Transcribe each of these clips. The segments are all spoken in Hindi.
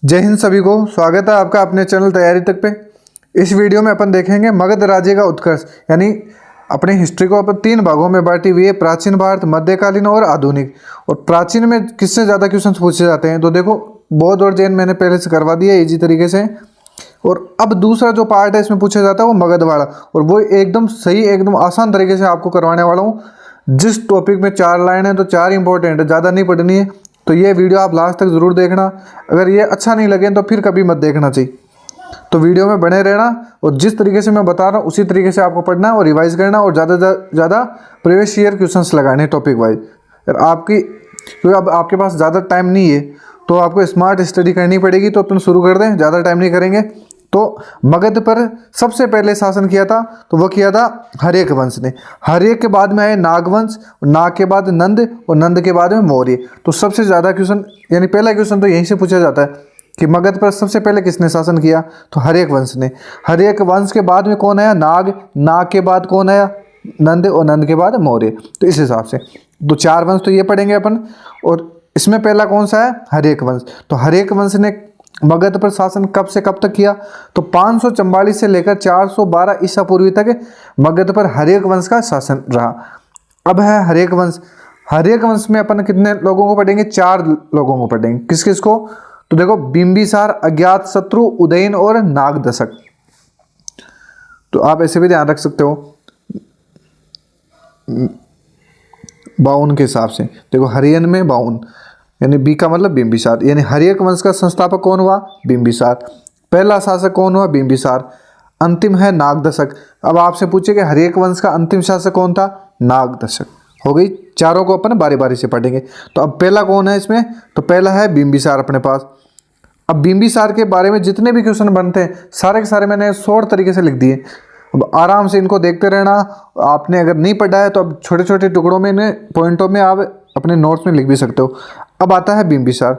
जय हिंद सभी को। स्वागत है आपका अपने चैनल तैयारी तक पे। इस वीडियो में अपन देखेंगे मगध राज्य का उत्कर्ष, यानी अपने हिस्ट्री को अपन 3 भागों में बांटी हुई है, प्राचीन भारत, मध्यकालीन और आधुनिक। और प्राचीन में किससे ज़्यादा क्वेश्चन पूछे जाते हैं तो देखो बौद्ध और जैन मैंने पहले से करवा दिया इजी तरीके से। और अब दूसरा जो पार्ट है इसमें पूछा जाता है वो मगध वाला, और वो एकदम सही एकदम आसान तरीके से आपको करवाने वाला हूँ। जिस टॉपिक में 4 लाइन है तो 4 इंपॉर्टेंट है, ज़्यादा नहीं पढ़नी है। तो ये वीडियो आप लास्ट तक ज़रूर देखना। अगर ये अच्छा नहीं लगे तो फिर कभी मत देखना चाहिए। तो वीडियो में बने रहना और जिस तरीके से मैं बता रहा हूँ उसी तरीके से आपको पढ़ना और रिवाइज करना और ज़्यादा से ज़्यादा प्रीवियस ईयर क्वेश्चंस लगाने टॉपिक वाइज। और क्योंकि अब आपके पास ज़्यादा टाइम नहीं है तो आपको स्मार्ट स्टडी करनी पड़ेगी। तो अपन शुरू कर दें, ज़्यादा टाइम नहीं करेंगे। तो मगध पर सबसे पहले शासन किया था तो वो किया था हर्यक वंश ने। हर्यक के बाद में आए नागवंश, नाग के बाद नंद और नंद के बाद में मौर्य। तो सबसे ज़्यादा क्वेश्चन यानी पहला क्वेश्चन तो यहीं से पूछा जाता है कि मगध पर सबसे पहले किसने शासन किया तो हर्यक वंश ने। हर्यक वंश के बाद में कौन आया? नाग। नाग के बाद कौन आया? नंद। और नंद के बाद मौर्य। तो इस हिसाब से तो 4 वंश तो ये पढ़ेंगे अपन। और इसमें पहला कौन सा है? हर्यक वंश। तो हर्यक वंश ने मगध पर शासन कब से कब तक किया तो 544 से लेकर 412 ईसा पूर्वी तक मगध पर हर्यक वंश का शासन रहा। अब है हर्यक वंश। हर्यक वंश में अपन कितने लोगों को पढ़ेंगे? 4 लोगों को पढ़ेंगे। किस किस को? तो देखो बिंबिसार, अज्ञातशत्रु, उदयन और नागदशक। तो आप ऐसे भी ध्यान रख सकते हो 52 के हिसाब से। देखो हरियन में 52 यानी बी का मतलब बिंबिसार। यानी हर्यक वंश का संस्थापक कौन हुआ? बिंबिसार। पहला शासक कौन हुआ? बिंबिसार। अंतिम है नागदशक। अब आपसे पूछे कि हर्यक वंश का अंतिम शासक कौन था? नागदशक। हो गई। चारों को अपन बारी बारी से पढ़ेंगे। तो अब पहला कौन है इसमें? तो पहला है बिंबिसार अपने पास। अब बिंबिसार के बारे में जितने भी क्वेश्चन बनते हैं सारे के सारे मैंने शॉर्ट तरीके से लिख दिए। अब आराम से इनको देखते रहना। आपने अगर नहीं पढ़ा है तो अब छोटे छोटे टुकड़ों में इन्हें पॉइंटों में आप अपने नोट्स में लिख भी सकते हो। अब आता है बिंबिसार।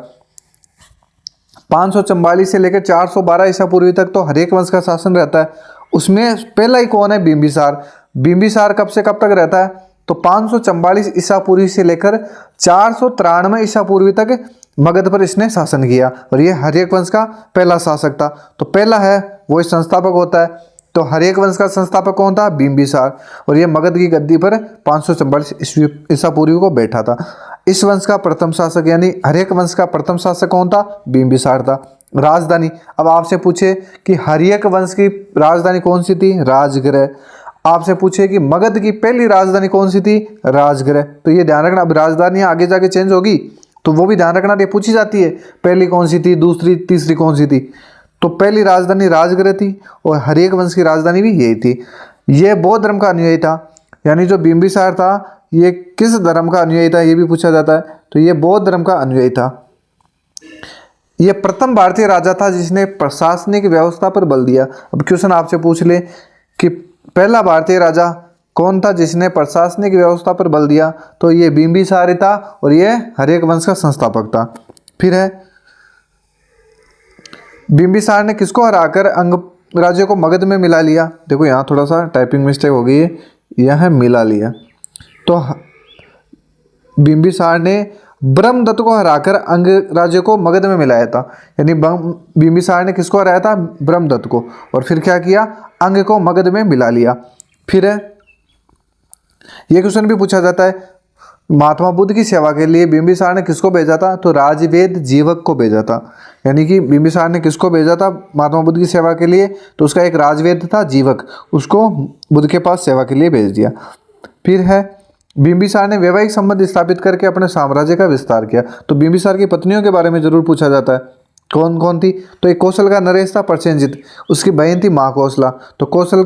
544 से लेकर 412 ईसा पूर्वी तक तो हर्यक वंश का शासन रहता है। उसमें पहला ही कौन है? बिंबिसार। बिंबिसार कब से कब तक रहता है तो 544 ईसा पूर्वी से लेकर 493 ईसा पूर्वी तक मगध पर इसने शासन किया। और ये हर्यक वंश का पहला शासक था। तो पहला है वो संस्थापक होता है। तो हर्यक वंश का संस्थापक कौन था? बिंबिसार। और ये मगध की गद्दी पर 544 ईसा पूर्वी को बैठा था। इस वंश का प्रथम शासक यानी हर्यक वंश का प्रथम शासक कौन था? बिंबिसार था। राजधानी, अब आपसे पूछे कि हर्यक वंश की राजधानी कौन सी थी? राजगृह। आपसे पूछे कि मगध की पहली राजधानी कौन सी थी? राजगृह। तो ये ध्यान रखना। अब राजधानी आगे जाके चेंज होगी तो वो भी ध्यान रखना, ये पूछी जाती है पहली कौन सी थी, दूसरी, तीसरी कौन सी थी। तो पहली राजधानी राजगृह थी और हर्यक वंश की राजधानी भी यही थी। ये बौद्ध धर्म का अनुयायी था। यानी जो बिंबिसार था ये किस धर्म का अनुयायी था ये भी पूछा जाता है। तो ये बौद्ध धर्म का अनुयायी था। ये प्रथम भारतीय राजा था जिसने प्रशासनिक व्यवस्था पर बल दिया। अब क्वेश्चन आपसे पूछ ले कि पहला भारतीय राजा कौन था जिसने प्रशासनिक व्यवस्था पर बल दिया तो ये बिंबिसार था और ये हर्यक वंश का संस्थापक था। फिर है बिंबिसार ने किसको हराकर अंग राज्य को मगध में मिला लिया। देखो यहाँ थोड़ा सा टाइपिंग मिस्टेक हो गई है, यह है मिला लिया। तो बिंबिसार ने ब्रह्मदत्त को हराकर अंग राज्य को मगध में मिलाया था। यानी बिंबिसार ने किसको हराया था? ब्रह्मदत्त को। और फिर क्या किया? अंग को मगध में मिला लिया। फिर है ये क्वेश्चन भी पूछा जाता है महात्मा बुद्ध की सेवा के लिए बिंबिसार ने किसको भेजा था तो राजवेद जीवक को भेजा था। यानी कि बिंबिसार ने किसको भेजा था महात्मा बुद्ध की सेवा के लिए तो उसका एक राजवेद था जीवक, उसको बुद्ध के पास सेवा के लिए भेज दिया। फिर है बिंबिसार ने वैवाहिक संबंध स्थापित करके अपने साम्राज्य का विस्तार किया। तो बिंबिसार की पत्नियों के बारे में जरूर पूछा जाता है कौन कौन थी। तो एक कौशल का नरेश था प्रसेनजित, उसकी बहन थी महाकौशला। तो कौशल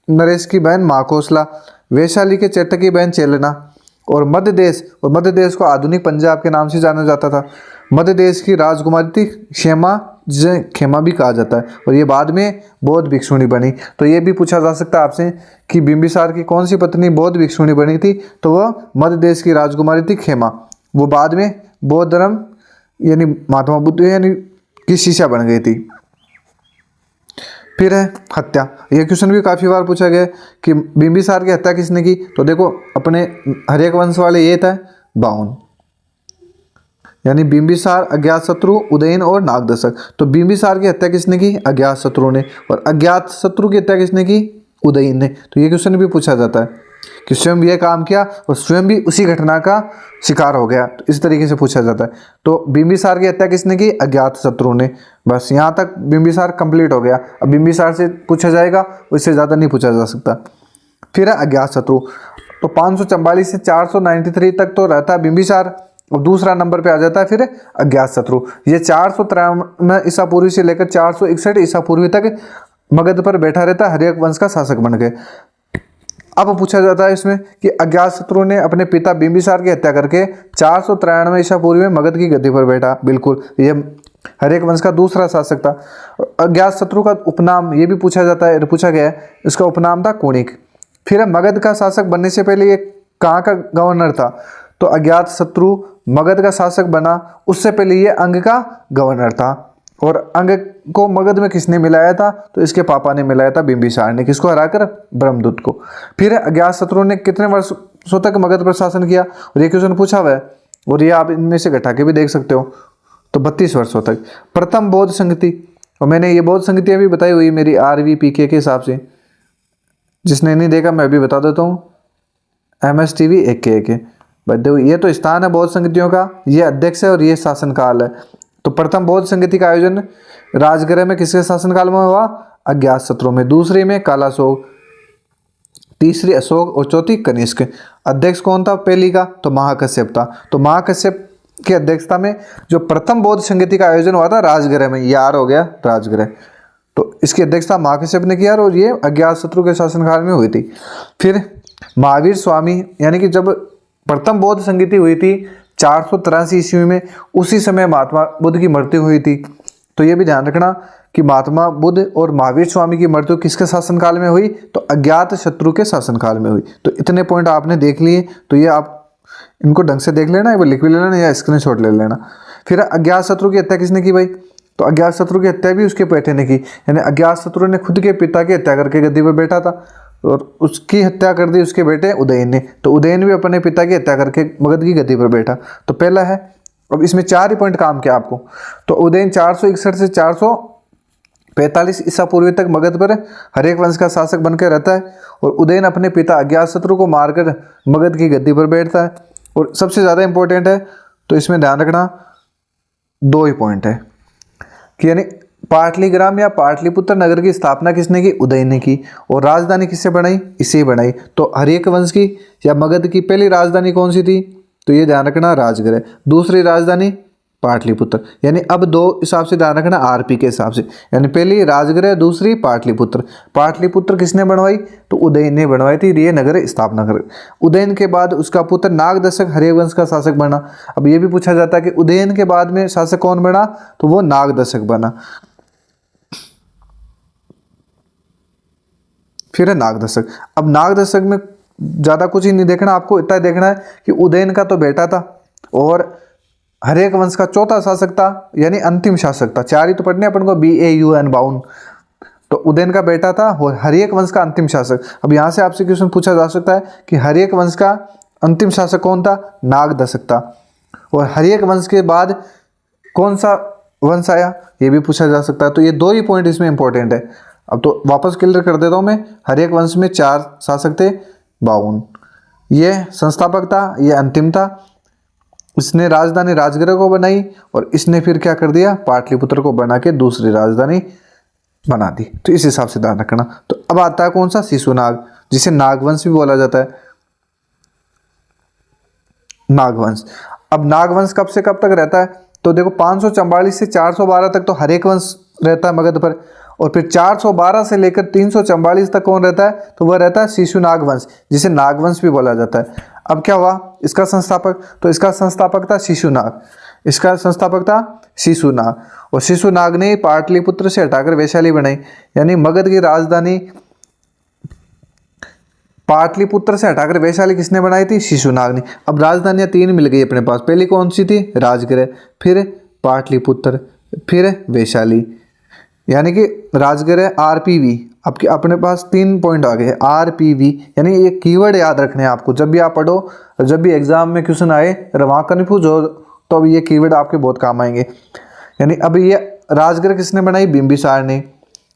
नरेश की बहन महाकौशला। वैशाली के चट्ट की बहन चेलना। और मध्य देश को आधुनिक पंजाब के नाम से जाना जाता था। मध्य देश की राजकुमारी थी क्षेमा, जिसे खेमा भी कहा जाता है। और ये बाद में बौद्ध भिक्षुणी बनी। तो ये भी पूछा जा सकता है आपसे कि बिंबिसार की कौन सी पत्नी बौद्ध भिक्षुणी बनी थी तो वह मध्य देश की राजकुमारी थी खेमा। वो बाद में बौद्ध धर्म यानी महात्मा बुद्ध यानी की शिष्या बन गई थी। फिर है हत्या। यह क्वेश्चन भी काफ़ी बार पूछा गया कि बिंबिसार की हत्या किसने की तो देखो अपने हर्यक वंश वाले ये था 52। यानी बिंबिसार, अज्ञातशत्रु, उदयन और नागदशक। तो बिंबिसार की हत्या किसने की? अज्ञातशत्रु ने। और अज्ञातशत्रु की हत्या किसने की? उदयन ने। तो ये क्वेश्चन भी पूछा जाता है कि स्वयं भी यह काम किया और स्वयं भी उसी घटना का शिकार हो गया, तो इस तरीके से पूछा जाता है। तो बिंबिसार की हत्या किसने की? अज्ञातशत्रु ने। बस यहाँ तक बिंबिसार कंप्लीट हो गया। अब बिंबिसार से पूछा जाएगा, उससे ज़्यादा नहीं पूछा जा सकता। फिर है अज्ञातशत्रु। तो 544 से 493 तक तो रहता है बिंबिसार, और दूसरा नंबर पे आ जाता है फिर अज्ञातशत्रु। ये 453 ईसा पूर्व से लेकर 461 ईसा पूर्व तक मगध पर बैठा रहता है हर्यक वंश का शासक बन के। अब पूछा जाता है इसमें कि अज्ञातशत्रु ने अपने पिता बिंबिसार की हत्या करके 493 ईसा पूर्व में मगध की गद्दी पर बैठा। बिल्कुल, ये हर्यक वंश का दूसरा शासक था। अज्ञातशत्रु का उपनाम ये भी पूछा जाता है, पूछा गया है, इसका उपनाम था कुणिक। फिर मगध का शासक बनने से पहले ये कहाँ का गवर्नर था? तो अज्ञातशत्रु मगध का शासक बना, उससे पहले ये अंग का गवर्नर था। और अंग को मगध में किसने मिलाया था? तो इसके पापा ने मिलाया था, बिंबिसार ने। किसको हराकर? ब्रह्मदूत को। फिर अज्ञातशत्रु ने कितने वर्षों तक मगध पर शासन किया? और ये क्वेश्चन पूछा हुआ है, और ये आप इनमें से घटा के भी देख सकते हो। तो 32 वर्षों तक। प्रथम बौद्ध संगति, और मैंने ये बौद्ध संगतियाँ भी बताई हुई मेरी RVPK के हिसाब से, जिसने नहीं देखा मैं भी बता देता हूँ, MSTV 1 के। देखो, ये तो स्थान है बौद्ध संगतियों का, ये अध्यक्ष है और ये शासनकाल है। तो प्रथम बौद्ध संगति का आयोजन राजगृह में किसके शासनकाल में हुआ? अज्ञातशत्रु में। दूसरी में कालाशोक, तीसरी अशोक और चौथी कनिष्क। अध्यक्ष कौन था पहली का? तो महाकश्यप था। तो महाकश्यप की अध्यक्षता में जो प्रथम बौद्ध संगति का आयोजन हुआ था राजगृह में, यार हो गया राजगृह, तो इसकी अध्यक्षता महाकश्यप ने किया और ये अज्ञातशत्रु के शासनकाल में हुई थी। फिर महावीर स्वामी, यानी कि जब प्रथम बौद्ध संगति हुई थी 483 ईस्वी में, उसी समय महात्मा बुद्ध की मृत्यु हुई थी। तो ये भी ध्यान रखना कि महात्मा बुद्ध और महावीर स्वामी की मृत्यु किसके शासनकाल में हुई? तो अज्ञातशत्रु के शासनकाल में हुई। तो इतने पॉइंट आपने देख लिए, तो ये आप इनको ढंग से देख लेना, एक बार लिख भी लेना या स्क्रीनशॉट ले लेना। फिर अज्ञातशत्रु की हत्या किसने की भाई? तो अज्ञातशत्रु की हत्या भी उसके बेटे ने की, यानी अज्ञातशत्रु ने खुद के पिता की हत्या करके गद्दी पर बैठा था और उसकी हत्या कर दी उसके बेटे उदयन ने। तो उदयन भी अपने पिता की हत्या करके मगध की गद्दी पर बैठा। तो पहला है, अब इसमें 4 ही पॉइंट काम किया आपको। तो उदयन 461 से 445 ईसा पूर्व तक मगध पर हर्यक वंश का शासक बनकर रहता है, और उदयन अपने पिता अज्ञातशत्रु को मारकर मगध की गद्दी पर बैठता है। और सबसे ज़्यादा इंपॉर्टेंट है, तो इसमें ध्यान रखना 2 ही पॉइंट है कि यानी पाटलिग्राम या पाटलिपुत्र नगर की स्थापना किसने की? उदयन ने की। और राजधानी किससे बनाई? इसे बनाई। तो हर्यक वंश की या मगध की पहली राजधानी कौन सी थी? तो ये ध्यान रखना राजगृह। दूसरी राजधानी पाटलिपुत्र। यानी अब 2 हिसाब से ध्यान रखना RP के हिसाब से, यानी पहली राजगृह, दूसरी पाटलिपुत्र। पाटलिपुत्र किसने बनवाई? तो उदयन ने बनवाई थी, ये नगर स्थापना कर। उदयन के बाद उसका पुत्र नागदशक हर्यक वंश का शासक बना। अब ये भी पूछा जाता है कि उदयन के बाद में शासक कौन बना? तो वो नागदशक बना। फिर है नागदशक। अब नागदशक में ज़्यादा कुछ ही नहीं देखना, आपको इतना देखना है कि उदयन का तो बेटा था और हर्यक वंश का चौथा शासक था, यानी अंतिम शासक था। 4 ही तो पढ़ने अपन को, BAUN बाउन। तो उदयन का बेटा था और हर्यक वंश का अंतिम शासक। अब यहाँ से आपसे क्वेश्चन पूछा जा सकता है कि हर्यक वंश का अंतिम शासक कौन था? नागदशक था। और हर्यक वंश के बाद कौन सा वंश आया? ये भी पूछा जा सकता है। तो ये 2 ही पॉइंट इसमें इंपॉर्टेंट है। अब तो वापस क्लियर कर देता हूँ मैं। हर्यक वंश में 4 शासक थे, 52। ये संस्थापक था, ये अंतिम था। इसने राजधानी राजगृह को बनाई और इसने फिर क्या कर दिया? पाटलिपुत्र को बना के दूसरी राजधानी बना दी। तो इस हिसाब से ध्यान रखना। तो अब आता है कौन सा? शिशुनाग, जिसे नागवंश भी बोला जाता है। नागवंश। अब नागवंश कब से कब तक रहता है? तो देखो 544 से 412 तक तो हर्यक वंश रहता है मगध पर, और फिर 412 से लेकर 344 तक कौन रहता है? तो वह रहता है शिशुनाग वंश, जिसे नागवंश भी बोला जाता है। अब क्या हुआ इसका संस्थापक? तो इसका संस्थापक था शिशुनाग। इसका संस्थापक था शिशुनाग, और शिशुनाग ने पाटलिपुत्र से हटाकर वैशाली बनाई, यानी मगध की राजधानी पाटलिपुत्र से हटाकर वैशाली किसने बनाई थी? शिशुनाग ने। अब राजधानियां 3 मिल गई अपने पास। पहली कौन सी थी? राजगृह, फिर पाटलिपुत्र, फिर वैशाली, यानी कि राजगृह RPV। आपके अपने पास 3 पॉइंट आ गए RPV, यानी ये कीवर्ड याद रखने हैं आपको जब भी आप पढ़ो, जब भी एग्जाम में क्वेश्चन आए, वहाँ कन्फ्यूज तो अब ये कीवर्ड आपके बहुत काम आएंगे। यानी अब ये राजगृह किसने बनाई? बिंबिसार ने,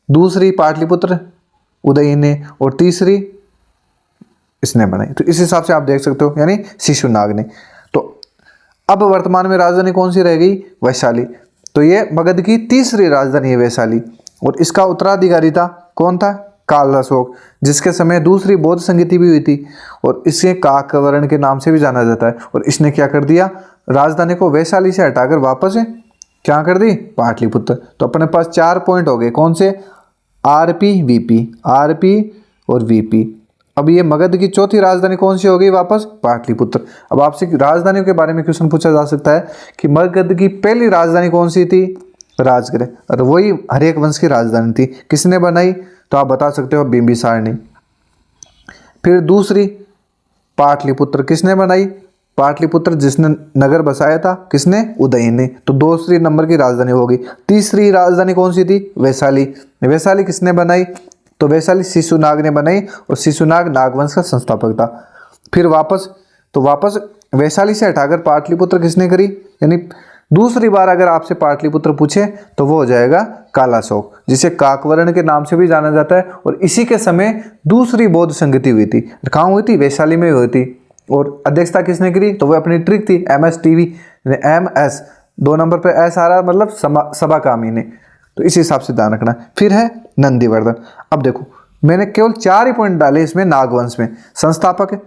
दूसरी पाटलिपुत्र उदय ने, और तीसरी इसने बनाई। तो इस हिसाब से आप देख सकते हो, यानी शिशुनाग ने। तो अब वर्तमान में राजधानी कौन सी रह गई? वैशाली। तो ये मगध की तीसरी राजधानी है वैशाली। और इसका उत्तराधिकारी था कौन था? काल अशोक, जिसके समय दूसरी बौद्ध संगीति भी हुई थी और इसे काकवर्ण के नाम से भी जाना जाता है। और इसने क्या कर दिया? राजधानी को वैशाली से हटाकर वापस क्या कर दी? पाटलिपुत्र। तो अपने पास 4 पॉइंट हो गए, कौन से? आरपी, वीपी, आरपी और वीपी। अब ये मगध की चौथी राजधानी कौन सी हो गई? वापस पाटलिपुत्र। अब आपसे राजधानियों के बारे में क्वेश्चन पूछा जा सकता है कि मगध की पहली राजधानी कौन सी थी? राजगृह, और वही हर्यक वंश की राजधानी थी। किसने बनाई? तो आप बता सकते हो बिंबिसार ने। फिर दूसरी पाटलिपुत्र किसने बनाई? पाटलिपुत्र जिसने नगर बसाया था, किसने? उदय ने। तो दूसरी नंबर की राजधानी होगी। तीसरी राजधानी कौन सी थी? वैशाली। वैशाली किसने बनाई? तो वैशाली शिशुनाग ने बनाई, और शिशुनाग नागवंश का संस्थापक था। फिर वापस वैशाली से हटाकर पाटलिपुत्र किसने करी? यानी दूसरी बार अगर आपसे पाटलिपुत्र पूछे तो वो हो जाएगा कालाशोक, जिसे काकवर्ण के नाम से भी जाना जाता है। और इसी के समय दूसरी बौद्ध संगति हुई थी। कहाँ हुई थी? वैशाली में हुई थी। और अध्यक्षता किसने करी? तो वो अपनी ट्रिक थी MS-TV, MS 2 नंबर पे एस आ रहा, मतलब सभा कामी ने। तो इस हिसाब से ध्यान रखना। फिर है नंदीवर्धन। अब देखो मैंने केवल 4 ही पॉइंट डाले इसमें नागवंश में, संस्थापक,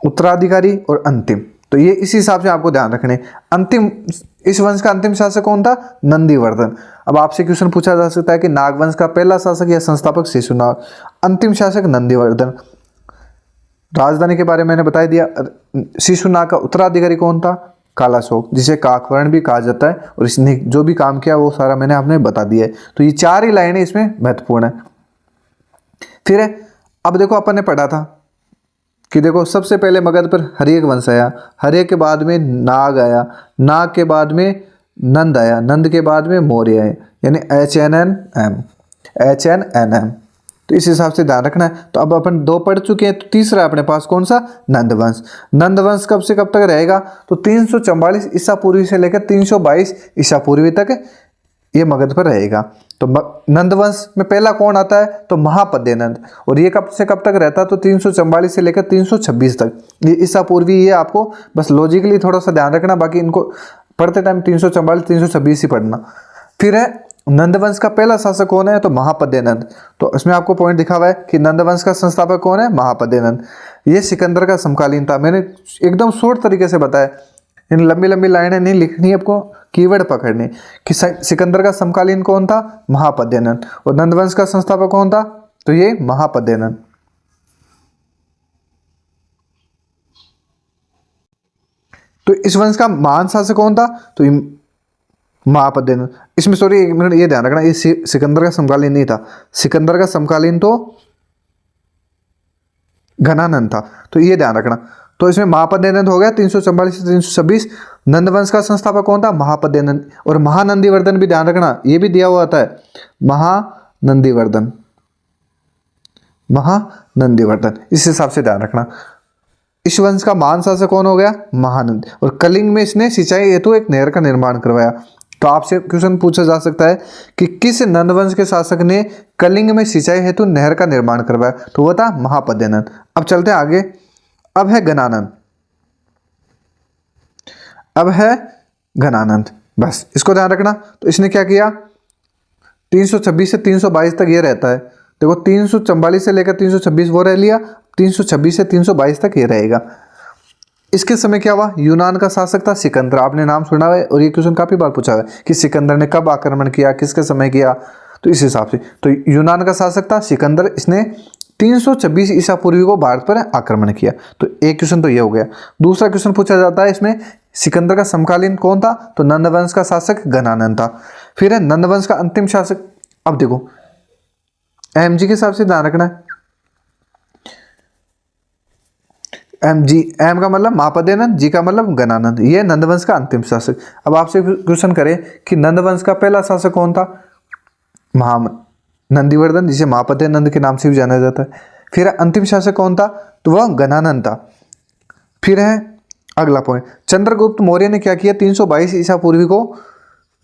उत्तराधिकारी और अंतिम। तो ये इस हिसाब से आपको ध्यान रखने। अंतिम, इस वंश का अंतिम शासक कौन था? नंदीवर्धन। अब आपसे क्वेश्चन पूछा जा सकता है कि नागवंश का पहला शासक या संस्थापक शिशुनाग, अंतिम शासक नंदीवर्धन। राजधानी के बारे में मैंने बता दिया। शिशुनाग का उत्तराधिकारी कौन था? कालाशोक, जिसे काकवर्ण भी कहा जाता है। और इसने जो भी काम किया वो सारा मैंने आपने बता दिया है। तो ये 4 ही लाइनें इसमें महत्वपूर्ण है। फिर अब देखो अपन ने पढ़ा था कि देखो सबसे पहले मगध पर हर्यक वंश आया, हर्यक के बाद में नाग आया, नाग के बाद में नंद आया, नंद के बाद में मौर्य आए, यानी HNNM। तो इस हिसाब से ध्यान रखना है। तो अब अपन 2 पढ़ चुके हैं, तो तीसरा अपने पास कौन सा? नंदवंश। नंदवंश कब से कब तक रहेगा? तो 344 ईसा पूर्वी से लेकर 322 ईसा पूर्वी तक ये मगध पर रहेगा। तो नंदवंश में पहला कौन आता है? तो महापद्य नंद। और ये कब से कब तक रहता? तो 344 से लेकर 326 तक। ये ईसा पूर्वी, ये आपको बस लॉजिकली थोड़ा सा ध्यान रखना, बाकी इनको पढ़ते टाइम 344 326 ही पढ़ना। फिर है नंदवंश का पहला शासक कौन है? तो महापद्य नंद। तो इसमें आपको पॉइंट दिखा हुआ है कि नंदवंश का संस्थापक कौन है? महापद्य नंद। ये सिकंदर का समकालीन था। मैंने एकदम शॉर्ट तरीके से बताया, इन लंबी लंबी लाइनें नहीं लिखनी, आपको कीवर्ड पकड़ने कि सिकंदर का समकालीन कौन था? महापद्य नंद। और नंदवंश का संस्थापक कौन था? तो ये महापद्य नंद। तो इस वंश का महान शासक कौन था? तो महापद्य नंद। इसमें सॉरी एक मिनट ये ध्यान रखना, ये सिकंदर का समकालीन नहीं था। सिकंदर का समकालीन तो घनानंद था। तो ये ध्यान रखना। तो इसमें महापद्य नंद हो गया 344 से 326। नंदवंश का संस्थापक कौन था? महापद्य नंद। और महानंदीवर्धन भी ध्यान रखना, ये भी दिया हुआ है महानंदीवर्धन, महानंदीवर्धन। इस हिसाब से ध्यान रखना। इस वंश का महान शासक कौन हो गया? महानंद। और कलिंग में इसने सिंचाई हेतु एक नहर का निर्माण करवाया। तो आपसे क्वेश्चन पूछा जा सकता है कि किस नंदवंश के शासक ने कलिंग में सिंचाई हेतु नहर का निर्माण करवाया? तो वह था महापद्य नंद। अब चलते हैं आगे। अब है घनानंद। बस इसको ध्यान रखना। तो इसने क्या किया? 326 से 322 तक ये रहता है। देखो 344 से लेकर 326 वो रह लिया, 326 से 322 तक ये रहेगा। इसके समय क्या हुआ? यूनान का शासक था सिकंदर। आपने नाम सुना है और ये क्वेश्चन काफी बार पूछा है कि सिकंदर ने कब आक्रमण किया, किसके समय किया। तो इस हिसाब से तो यूनान का शासक था सिकंदर। इसने 326 ईसा पूर्वी को भारत पर आक्रमण किया। तो एक क्वेश्चन तो ये हो गया। दूसरा क्वेश्चन पूछा जाता है इसमें, सिकंदर का समकालीन कौन था? तो नंदवंश का शासक घनानंद था। फिर है नंदवंश का अंतिम शासक। अब देखो MG के हिसाब से ध्यान रखना है। M का मतलब महापद्य नंद, G का मतलब घनानंद। ये नंदवंश का अंतिम शासक। अब आपसे क्वेश्चन करें कि नंदवंश का पहला शासक कौन था? नंदीवर्धन, जिसे महापद्य नंद के नाम से भी जाना जाता है। फिर अंतिम शासक कौन था? तो वह घनानंद था। फिर है अगला पॉइंट, चंद्रगुप्त मौर्य ने क्या किया, 322 ईसा पूर्वी को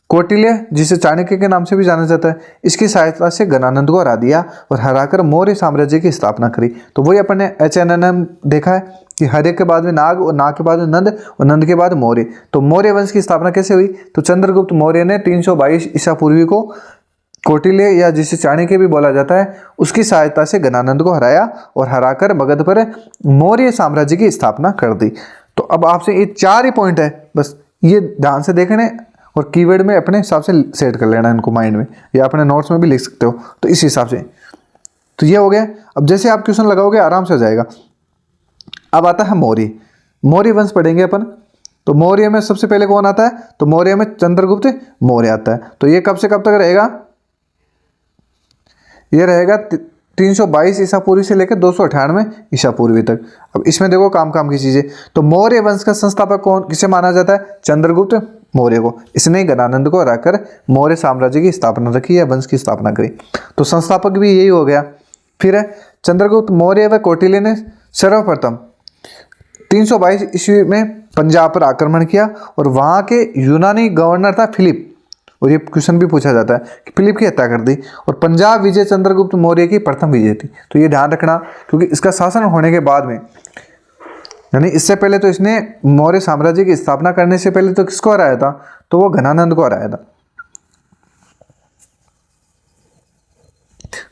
कौटिल्य, जिसे चाणक्य के नाम से भी जाना जाता है, इसकी सहायता से गणानंद को हरा दिया और हराकर मौर्य साम्राज्य की स्थापना करी। तो वही अपन ने HNNM देखा है कि हर्य के बाद में नाग और नाग के बाद में नंद और नंद के बाद मौर्य। तो मौर्य वंश की स्थापना कैसे हुई, तो चंद्रगुप्त मौर्य ने 322 ईसा पूर्वी को कौटिल्य या जिसे चाणक्य भी बोला जाता है उसकी सहायता से गणानंद को हराया और हराकर मगध पर मौर्य साम्राज्य की स्थापना कर दी। तो अब आपसे ये 4 ही पॉइंट है, बस ये ध्यान से देखने और कीवर्ड में अपने हिसाब से सेट कर लेना इनको माइंड में, या अपने नोट्स में भी लिख सकते हो। तो इस हिसाब से तो ये हो गया। अब जैसे आप क्वेश्चन लगाओगे आराम से हो जाएगा। अब आता है मौर्य। मौर्य वंश पढ़ेंगे अपन। तो मौर्य में सबसे पहले कौन आता है, तो मौर्य में चंद्रगुप्त मौर्य आता है। तो ये कब से कब तक रहेगा, ये रहेगा 322 ईसा पूर्वी से लेकर 298 ईसा पूर्वी तक। अब इसमें देखो काम काम की चीजें। तो मौर्य वंश का संस्थापक कौन किसे माना जाता है, चंद्रगुप्त मौर्य को। इसने गणानंद को हराकर मौर्य साम्राज्य की स्थापना रखी या वंश की स्थापना करी। तो संस्थापक भी यही हो गया। फिर है चंद्रगुप्त मौर्य व कौटिल्य ने सर्वप्रथम 322 ईस्वी में पंजाब पर आक्रमण किया और वहां के यूनानी गवर्नर था फिलिप, और ये क्वेश्चन भी पूछा जाता है कि फिलिप की हत्या कर दी। और पंजाब विजय चंद्रगुप्त मौर्य की प्रथम विजय थी। तो ये ध्यान रखना, क्योंकि इसका शासन होने के बाद में, यानी इससे पहले तो इसने मौर्य साम्राज्य की स्थापना करने से पहले तो किसको हराया था, तो वो गणानंद को हराया था।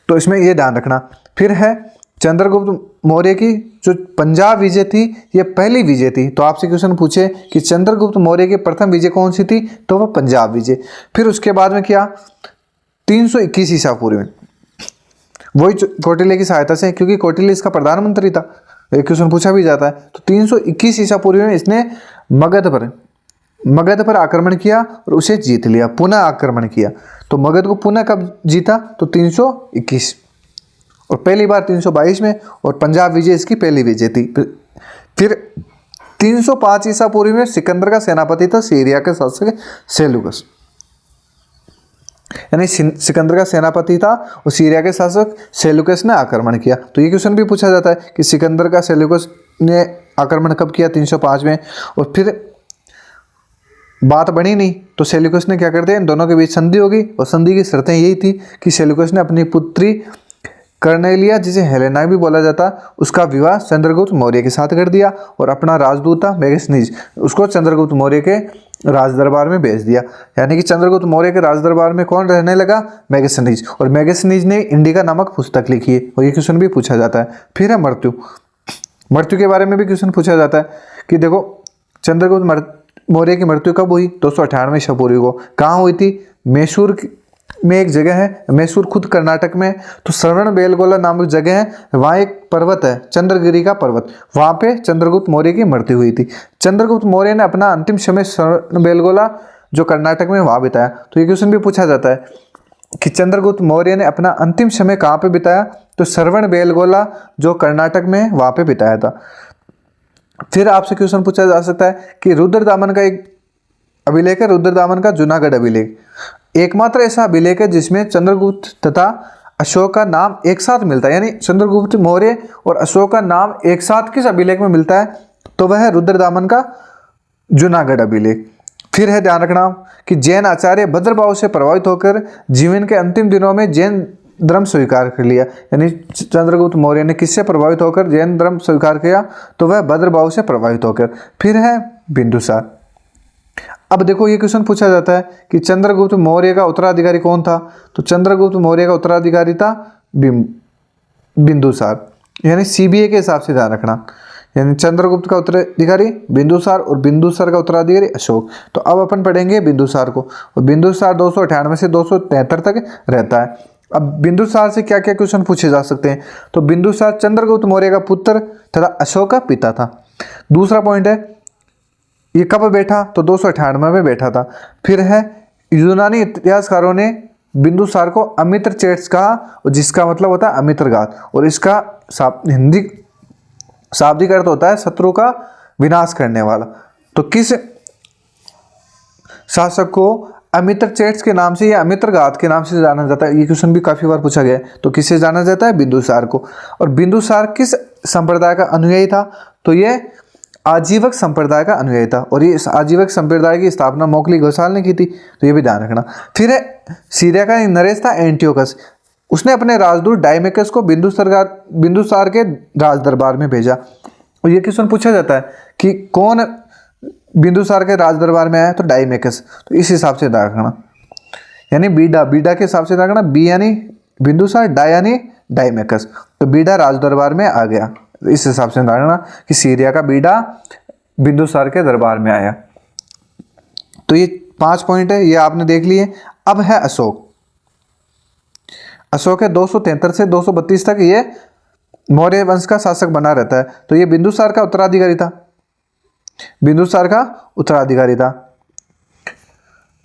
तो इसमें ये ध्यान रखना। फिर है चंद्रगुप्त मौर्य की जो पंजाब विजय थी ये पहली विजय थी। तो आपसे क्वेश्चन पूछे कि चंद्रगुप्त मौर्य की प्रथम विजय कौन सी थी, तो वह पंजाब विजय। फिर उसके बाद में क्या, 321 ईसा पूर्व में वही कौटिल्य की सहायता से, क्योंकि कौटिल्य इसका प्रधानमंत्री था, एक क्वेश्चन पूछा भी जाता है। तो 321 ईसा पूर्व में इसने मगध पर आक्रमण किया और उसे जीत लिया, पुनः आक्रमण किया। तो मगध को पुनः कब जीता, तो 321, और पहली बार 322 में, और पंजाब विजय इसकी पहली विजय थी। फिर 305 ईसा पूर्व में सिकंदर का सेनापति था सीरिया के शासक सेल्यूकस, यानी सिकंदर का सेनापति था और सीरिया के शासक सेल्यूकस ने आक्रमण किया। तो ये क्वेश्चन भी पूछा जाता है कि सिकंदर का सेल्यूकस ने आक्रमण कब किया, 305 में। और फिर बात बनी नहीं तो सेल्यूकस ने क्या कर दिया, इन दोनों के बीच संधि होगी, और संधि की शर्तें यही थी कि सेल्यूकस ने अपनी पुत्री कर्नेलिया, जिसे हेलेना भी बोला जाता, उसका विवाह चंद्रगुप्त मौर्य के साथ कर दिया, और अपना राजदूत था मैगेसनीज, उसको चंद्रगुप्त मौर्य के राजदरबार में भेज दिया। यानी कि चंद्रगुप्त मौर्य के राजदरबार में कौन रहने लगा, मैगेसनीज, और मैगेसनीज ने इंडिका नामक पुस्तक लिखी है, और ये क्वेश्चन भी पूछा जाता है। फिर है मृत्यु के बारे में भी क्वेश्चन पूछा जाता है कि देखो चंद्रगुप्त मौर्य की मृत्यु कब हुई, 298 ईसा पूर्व को। कहाँ हुई थी, मैसूर में एक जगह है, मैसूर खुद कर्नाटक में। तो श्रवण बेलगोला नामक जगह है, वहाँ एक पर्वत है चंद्रगिरी का पर्वत, वहाँ पे चंद्रगुप्त मौर्य की मृत्यु हुई थी। चंद्रगुप्त मौर्य ने अपना अंतिम समय श्रवण बेलगोला जो कर्नाटक में वहाँ बिताया। तो ये क्वेश्चन भी पूछा जाता है कि चंद्रगुप्त मौर्य ने अपना अंतिम समय कहाँ पे बिताया, तो श्रवण बेलगोला जो कर्नाटक में वहाँ पे बिताया था। फिर आपसे क्वेश्चन पूछा जा सकता है कि रुद्रदामन का एक अभिलेख है, रुद्रदामन का जूनागढ़ अभिलेख, एकमात्र ऐसा अभिलेख है जिसमें चंद्रगुप्त तथा अशोक का नाम एक साथ मिलता है, यानी चंद्रगुप्त मौर्य और अशोक का नाम एक साथ किस अभिलेख में मिलता है, तो वह है रुद्रदामन का जूनागढ़ अभिलेख। फिर है ध्यान रखना कि जैन आचार्य भद्रभाव से प्रभावित होकर जीवन के अंतिम दिनों में जैन धर्म स्वीकार कर लिया। यानी चंद्रगुप्त मौर्य ने किससे प्रभावित होकर जैन धर्म स्वीकार किया, तो वह भद्रभाव से प्रभावित होकर। फिर है बिंदुसार। अब देखो ये क्वेश्चन पूछा जाता है कि चंद्रगुप्त मौर्य का उत्तराधिकारी कौन था, तो चंद्रगुप्त मौर्य का उत्तराधिकारी था बिंदुसार, यानी CBA के हिसाब से ध्यान रखना। यानी चंद्रगुप्त का उत्तराधिकारी बिंदुसार और बिंदुसार का उत्तराधिकारी अशोक। तो अब अपन पढ़ेंगे बिंदुसार को, और बिंदुसार 298 से 273 तक रहता है। अब बिंदुसार से क्या क्या क्वेश्चन पूछे जा सकते हैं, तो बिंदुसार चंद्रगुप्त मौर्य का पुत्र तथा अशोक का पिता था। दूसरा पॉइंट है ये कब बैठा, तो 298 में बैठा था। फिर है यूनानी इतिहासकारों ने बिंदुसार को अमित्र चेट्स कहा, और जिसका मतलब होता है अमित्रघात, और इसका हिंदी शाब्दिक अर्थ होता है शत्रु का विनाश करने वाला। तो किस शासक को अमित्र चेट्स के नाम से या अमित्रघात के नाम से जाना जाता है, ये क्वेश्चन भी काफी बार पूछा गया है। तो किससे जाना जाता है, बिंदुसार को। और बिंदुसार किस संप्रदाय का अनुयायी था, तो ये आजीवक संप्रदाय का अनुयायी था और ये इस आजीवक संप्रदाय की स्थापना मौखली घोषाल ने की थी, तो ये भी ध्यान रखना। फिर है सीरिया का नरेश था एंटियोकस, उसने अपने राजदूत डायमेकस को बिंदुसार के राज दरबार में भेजा। और ये क्वेश्चन पूछा जाता है कि कौन बिंदुसार के राज दरबार में आया, तो डायमेकस। तो इस हिसाब से ध्यान रखना, यानी बीडा के हिसाब से ध्यान रखना, बी यानी बिंदुसार, डा यानी डायमेकस, तो बीडा राज दरबार में आ गया। इस हिसाब से ध्यान रखना कि सीरिया का बीडा बिंदुसार के दरबार में आया। तो ये 5 पॉइंट है, ये आपने देख लिए। अब है अशोक। अशोक है 273 से 232 तक ये मौर्य वंश का शासक बना रहता है। तो ये बिंदुसार का उत्तराधिकारी था, बिंदुसार का उत्तराधिकारी था।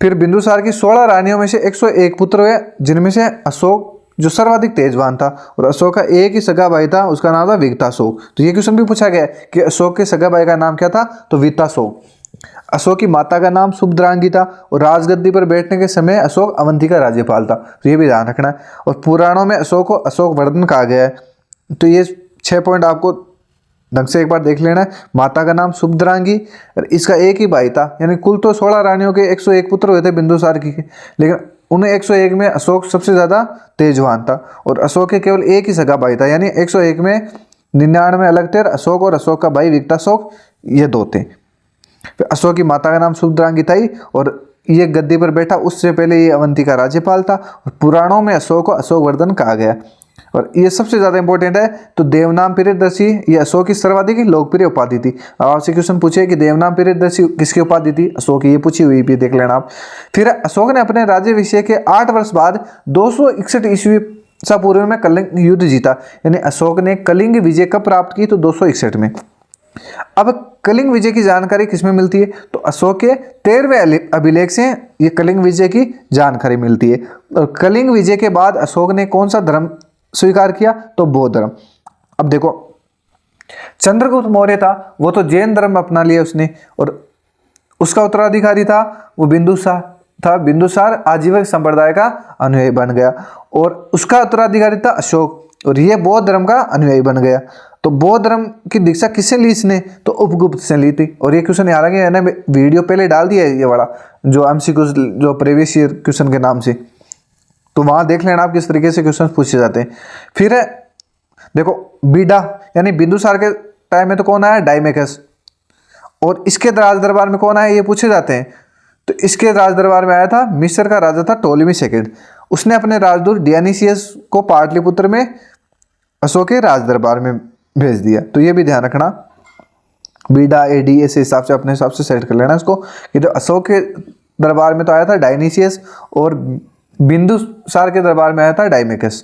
फिर बिंदुसार की 16 रानियों में से 101 पुत्र हुए, जिनमें से अशोक जो सर्वाधिक तेजवान था, और अशोक का एक ही सगा भाई था, उसका नाम था विक्ताशोक। तो ये क्वेश्चन भी पूछा गया है कि अशोक के सगा भाई का नाम क्या था, तो विक्ताशोक। अशोक की माता का नाम सुभद्रांगी था और राजगद्दी पर बैठने के समय अशोक अवंती का राज्यपाल था, तो ये भी ध्यान रखना है। और पुराणों में अशोक को अशोक वर्धन कहा गया है। तो ये 6 पॉइंट आपको ढंग से एक बार देख लेना है। माता का नाम सुभद्रांगी और इसका एक ही भाई था, यानी कुल तो 16 रानियों के 101 पुत्र हुए थे बिंदुसार की, लेकिन उन्हें 101 में अशोक सबसे ज़्यादा तेजवान था और अशोक के केवल एक ही सगा भाई था, यानी 101 में 99 अलग थे। अशोक और अशोक का भाई विक्ताशोक, ये 2 थे। फिर अशोक की माता का नाम सुभद्रांगी था और ये गद्दी पर बैठा, उससे पहले ये अवंती का राज्यपाल था। और पुराणों में अशोक को अशोक वर्धन कहा गया। और ये सबसे ज़्यादा इंपॉर्टेंट है, तो देवनाम प्रियदर्शी ये अशोक की सर्वाधिक लोकप्रिय उपाधि थी। आपसे क्वेश्चन पूछे कि देवनाम प्रियदर्शी किसकी उपाधि थी, अशोक की, ये पूछी हुई भी देख लेना आप। फिर अशोक ने अपने राज्याभिषेक के 8 वर्ष बाद 261 ईस्वी सा पूर्व में कलिंग युद्ध जीता, यानी अशोक ने कलिंग विजय कब प्राप्त की, तो 261 में। अब कलिंग विजय की जानकारी किसमें मिलती है, तो अशोक के 13वें अभिलेख से ये कलिंग विजय की जानकारी मिलती है। और कलिंग विजय के बाद अशोक ने कौन सा धर्म स्वीकार किया, तो बौद्ध धर्म। अब देखो चंद्रगुप्त मौर्य था, वो तो जैन धर्म अपना लिया उसने, और उसका उत्तराधिकारी था वो बिंदुसार था। बिंदुसार आजीवक संप्रदाय का अनुयायी बन गया और उसका उत्तराधिकारी था अशोक, और ये बौद्ध धर्म का अनुयायी बन गया। तो बौद्ध धर्म की दीक्षा किससे ली इसने, तो उपगुप्त से ली थी। और ये क्वेश्चन याद आ गया, मैंने वीडियो पहले डाल दिया है ये वाला, जो एमसीक्यू जो प्रीवियस ईयर क्वेश्चन के नाम से, तो वहां देख लेना आप किस तरीके से क्वेश्चन पूछे जाते हैं। फिर है देखो बीडा, यानी बिंदुसार के टाइम में तो कौन आया, डायमेकस। और इसके राज दरबार में कौन आया, ये पूछे जाते हैं। तो इसके राज दरबार में आया था मिस्र का राजा था टोलेमी II। उसने अपने राजदूत डियोनिसियस को पाटलिपुत्र में अशोक के राज दरबार में भेज दिया। तो ये भी ध्यान रखना, बीडा एडी ऐसे हिसाब से अपने हिसाब से सेट कर लेना इसको, कि जो अशोक के दरबार में तो आया था डायनिसियस और बिंदुसार के दरबार में आया था डायमेकस।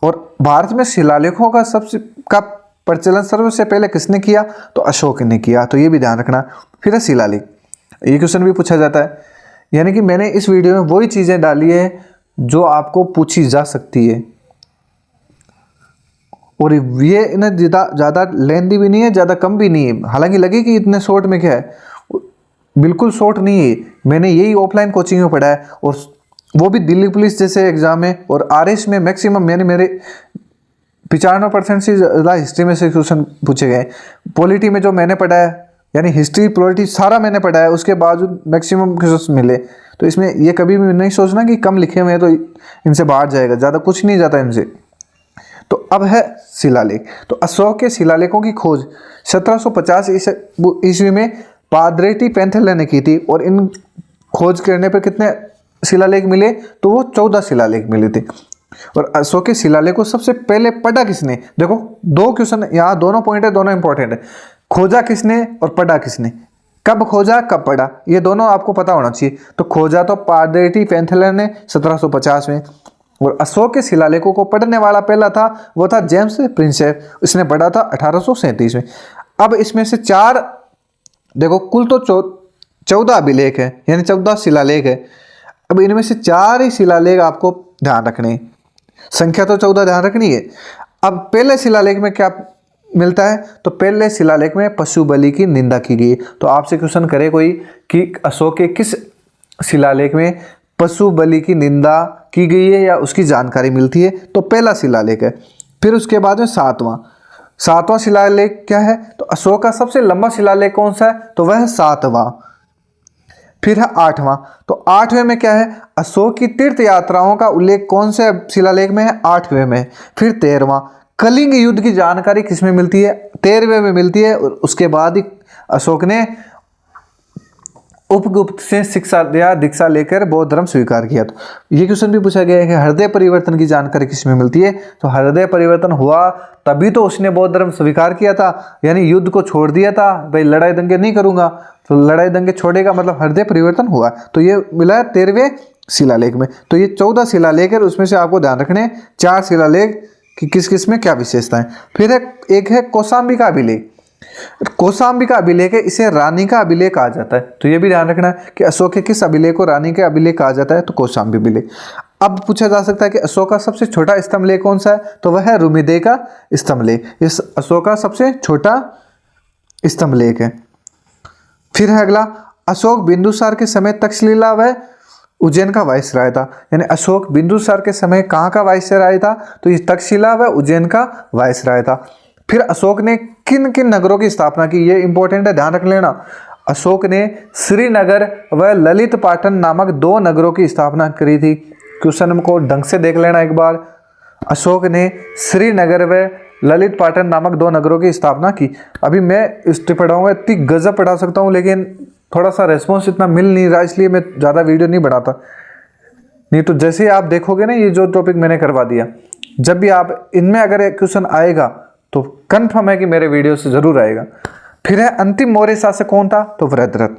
और भारत में शिलालेखों का प्रचलन सबसे पहले किसने किया, तो अशोक ने किया। तो ये भी ध्यान रखना। फिर है शिलालेख, ये क्वेश्चन भी पूछा जाता है, यानी कि मैंने इस वीडियो में वही चीज़ें डाली है जो आपको पूछी जा सकती है, और ये इन्हें ज़्यादा लेंथी भी नहीं है, ज़्यादा कम भी नहीं है। हालांकि लगे कि इतने शॉर्ट में क्या है, बिल्कुल शॉर्ट नहीं है। मैंने यही ऑफलाइन कोचिंग में पढ़ा है, और वो भी दिल्ली पुलिस जैसे एग्जाम में। और आरएस में मैक्सिमम मेरे 95% से ज़्यादा हिस्ट्री में से क्वेश्चन पूछे गए। पॉलिटी में जो मैंने पढ़ा है, यानी हिस्ट्री पॉलिटी सारा मैंने पढ़ा है, उसके बावजूद मैक्सिमम क्वेश्चन मिले। तो इसमें ये कभी भी नहीं सोचना कि कम लिखे हुए हैं तो इनसे बाहर जाएगा, ज़्यादा कुछ नहीं जाता इनसे। तो अब है शिलालेख। तो अशोक के शिलालेखों की खोज 1750 ईस्वी में पादरेटी पेंथेले ने की थी, और इन खोज करने पर कितने शिलालेख मिले, तो वो 14 शिलालेख मिले थे। और अशोक के शिलालेख को सबसे पहले पढ़ा किसने, देखो 2 क्वेश्चन यहाँ, दोनों पॉइंट है, दोनों इंपॉर्टेंट है। खोजा किसने और पढ़ा किसने, कब खोजा कब पढ़ा, ये दोनों आपको पता होना चाहिए। तो खोजा तो पादरेटी पेंथेले ने 1750 में, और अशोक के शिलालेखों को पढ़ने वाला पहला था वो था जेम्स प्रिंसेप, इसने पढ़ा था 1837 में। अब इसमें से 4 देखो, कुल तो 14 अभिलेख है, यानी 14 शिलालेख है। अब इनमें से 4 ही शिलालेख आपको ध्यान रखने हैं, संख्या तो 14 ध्यान रखनी है। अब पहले शिलालेख में क्या मिलता है, तो पहले शिलालेख में पशु बलि की निंदा की गई। तो आपसे क्वेश्चन करे कोई कि अशोक के किस शिलालेख में पशु बलि की निंदा की गई है या उसकी जानकारी मिलती है, तो पहला शिलालेख है। फिर उसके बाद में 7वां, सातवां शिलालेख क्या है? तो अशोक का सबसे लंबा शिलालेख कौन सा है? तो वह है सातवां। फिर है आठवां। तो आठवें में क्या है? अशोक की तीर्थ यात्राओं का उल्लेख कौन से शिलालेख में है? आठवें में। फिर 13वां, कलिंग युद्ध की जानकारी किसमें मिलती है? 13वें में मिलती है। और उसके बाद ही अशोक ने उपगुप्त से शिक्षा या दीक्षा लेकर बौद्ध धर्म स्वीकार किया। तो ये क्वेश्चन भी पूछा गया है कि हृदय परिवर्तन की जानकारी किसमें मिलती है? तो हृदय परिवर्तन हुआ तभी तो उसने बौद्ध धर्म स्वीकार किया था, यानी युद्ध को छोड़ दिया था, भाई लड़ाई दंगे नहीं करूंगा, तो लड़ाई दंगे छोड़ेगा मतलब हृदय परिवर्तन हुआ। तो ये मिला है 13वें शिलालेख में। तो ये 14 शिलालेख है, उसमें से आपको ध्यान रखने 4 शिलालेख कि किस किस में क्या विशेषताएं। फिर एक है कौशाम्बी का अभिलेख। कौशाम्बी का अभिलेख है, इसे रानी का अभिलेख कहा जाता है। तो ये भी ध्यान रखना है कि अशोक के किस अभिलेख को रानी के अभिलेख कहा जाता है? तो कौशाम्बी अभिलेख। अब पूछा जा सकता है कि अशोक का सबसे छोटा स्तंभलेख कौन सा है? तो वह है रुमिदेय का स्तंभलेख। इस अशोक का सबसे छोटा स्तंभलेख है। फिर है अगला, अशोक बिंदुसार के समय तक्षशिला व उज्जैन का वायसराय था। यानी अशोक बिंदुसार के समय कहाँ का वायसराय था? तो ये तक्षशिला व उज्जैन का वायसराय था। फिर अशोक ने किन किन नगरों की स्थापना की? ये इंपॉर्टेंट है, ध्यान रख लेना। अशोक ने श्रीनगर व ललित पाटन नामक 2 नगरों की स्थापना करी थी। क्वेश्चन को ढंग से देख लेना एक बार। अशोक ने श्रीनगर व ललित पाटन नामक 2 नगरों की स्थापना की। अभी मैं हिस्ट्री पढ़ाऊंगा, इतनी गजब पढ़ा सकता हूँ, लेकिन थोड़ा सा रेस्पॉन्स इतना मिल नहीं रहा, इसलिए मैं ज़्यादा वीडियो नहीं बनाता। नहीं तो जैसे ही आप देखोगे ना, ये जो टॉपिक मैंने करवा दिया, जब भी आप इनमें अगर एक क्वेश्चन आएगा तो कंफर्म है कि मेरे वीडियो से जरूर आएगा। फिर है अंतिम मौर्य शासक कौन था? तो वृद्धरथ।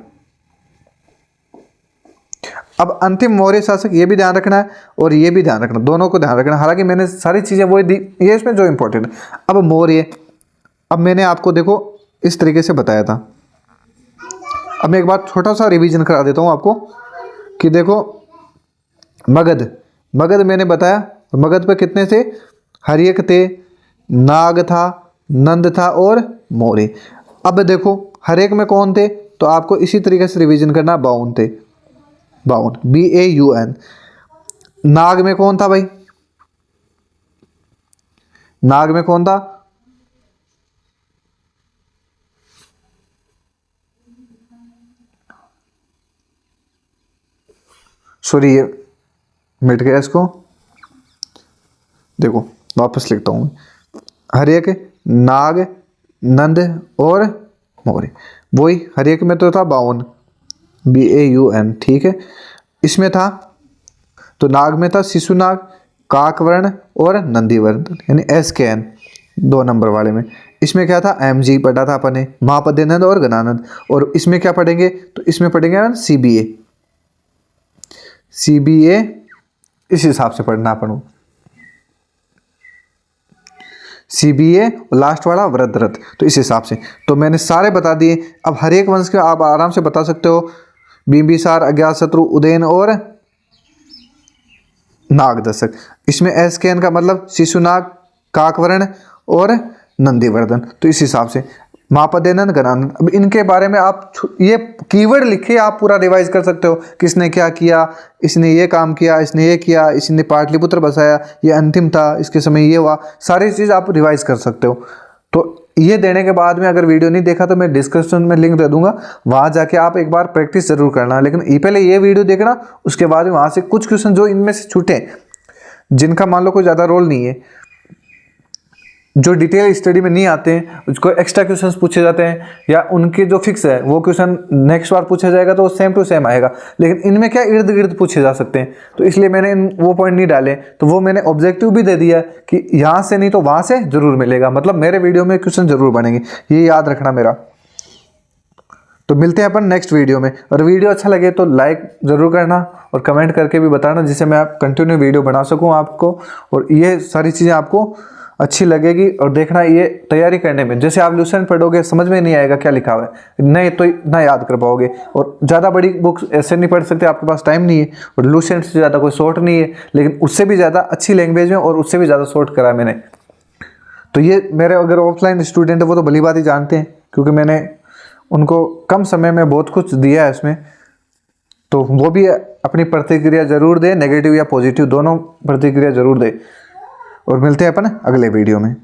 अब अंतिम मौर्य शासक ये भी ध्यान रखना है और ये भी ध्यान रखना, दोनों को ध्यान रखना। हालांकि मैंने सारी चीजें वही दी, ये इसमें जो इंपॉर्टेंट है। अब मौर्य, अब मैंने आपको देखो इस तरीके से बताया था। अब मैं एक बार छोटा सा रिवीजन करा देता हूँ आपको कि देखो, मगध मैंने बताया, मगध पे कितने थे? हर्यक थे, नाग था, नंद था और मौर्य। अब देखो हर्यक में कौन थे? तो आपको इसी तरीके से रिवीजन करना, बाउन थे, बाउन, BAUN। नाग में कौन था भाई? नाग में कौन था? सॉरी ये मिट गया, इसको देखो वापस लिखता हूँ। हर्यक, नाग, नंद और मौर्य। वही हर्यक में तो था बाउन, BAUN, ठीक है। इसमें था, तो नाग में था शिशुनाग, काकवर्ण और नंदीवर्ण, यानी SKN 2 नंबर वाले में। इसमें क्या था? MG पढ़ा था अपन ने, महापद्यनंद और गणानंद। और इसमें क्या पढ़ेंगे? तो इसमें पढ़ेंगे CBA, इस हिसाब से पढ़ना अपन, CBA और लास्ट वाला वृद्धरथ, तो इस हिसाब से। तो मैंने सारे बता दिए। अब हर एक वंश के आप आराम से बता सकते हो, बिंबिसार, अज्ञातशत्रु, उदयन और नागदशक। इसमें SKN का मतलब शिशुनाग, काकवर्ण और नंदीवर्धन, तो इस हिसाब से। महापद्यनंद, गणानंद, अब इनके बारे में आप ये कीवर्ड लिखे आप पूरा रिवाइज कर सकते हो, किसने क्या किया, इसने ये काम किया, इसने ये किया, इसने पाटलिपुत्र बसाया, ये अंतिम था, इसके समय ये हुआ, सारी चीज़ आप रिवाइज कर सकते हो। तो ये देने के बाद में अगर वीडियो नहीं देखा तो मैं डिस्क्रिप्शन में लिंक दे दूंगा, वहाँ जाके आप एक बार प्रैक्टिस जरूर करना। लेकिन ये पहले ये वीडियो देखना, उसके बाद में वहाँ से कुछ क्वेश्चन जो इनमें से छूटे, जिनका मान लो कोई ज़्यादा रोल नहीं है, जो डिटेल स्टडी में नहीं आते हैं, उसको एक्स्ट्रा क्वेश्चंस पूछे जाते हैं, या उनके जो फिक्स है वो क्वेश्चन नेक्स्ट बार पूछा जाएगा तो सेम टू सेम आएगा, लेकिन इनमें क्या इर्द गिर्द पूछे जा सकते हैं। तो इसलिए मैंने वो पॉइंट नहीं डाले, तो वो मैंने ऑब्जेक्टिव भी दे दिया कि यहाँ से नहीं तो वहाँ से जरूर मिलेगा, मतलब मेरे वीडियो में क्वेश्चन जरूर बनेंगे, ये याद रखना मेरा। तो मिलते हैं अपन नेक्स्ट वीडियो में, और वीडियो अच्छा लगे तो लाइक ज़रूर करना और कमेंट करके भी बताना, जिससे मैं कंटिन्यू वीडियो बना सकूँ आपको, और ये सारी चीज़ें आपको अच्छी लगेगी। और देखना ये तैयारी करने में, जैसे आप लुसेंट पढ़ोगे समझ में नहीं आएगा क्या लिखा हुआ है, नहीं तो ना याद कर पाओगे। और ज़्यादा बड़ी बुक्स ऐसे नहीं पढ़ सकते, आपके पास टाइम नहीं है, और लुसेंट से ज़्यादा कोई शॉर्ट नहीं है, लेकिन उससे भी ज़्यादा अच्छी लैंग्वेज में और उससे भी ज़्यादा शॉर्ट करा है मैंने। तो ये मेरे अगर ऑफलाइन स्टूडेंट है वो तो भली बात ही जानते हैं, क्योंकि मैंने उनको कम समय में बहुत कुछ दिया है इसमें। तो वो भी अपनी प्रतिक्रिया जरूर दे, नेगेटिव या पॉजिटिव दोनों प्रतिक्रिया जरूर दे। और मिलते हैं अपन अगले वीडियो में।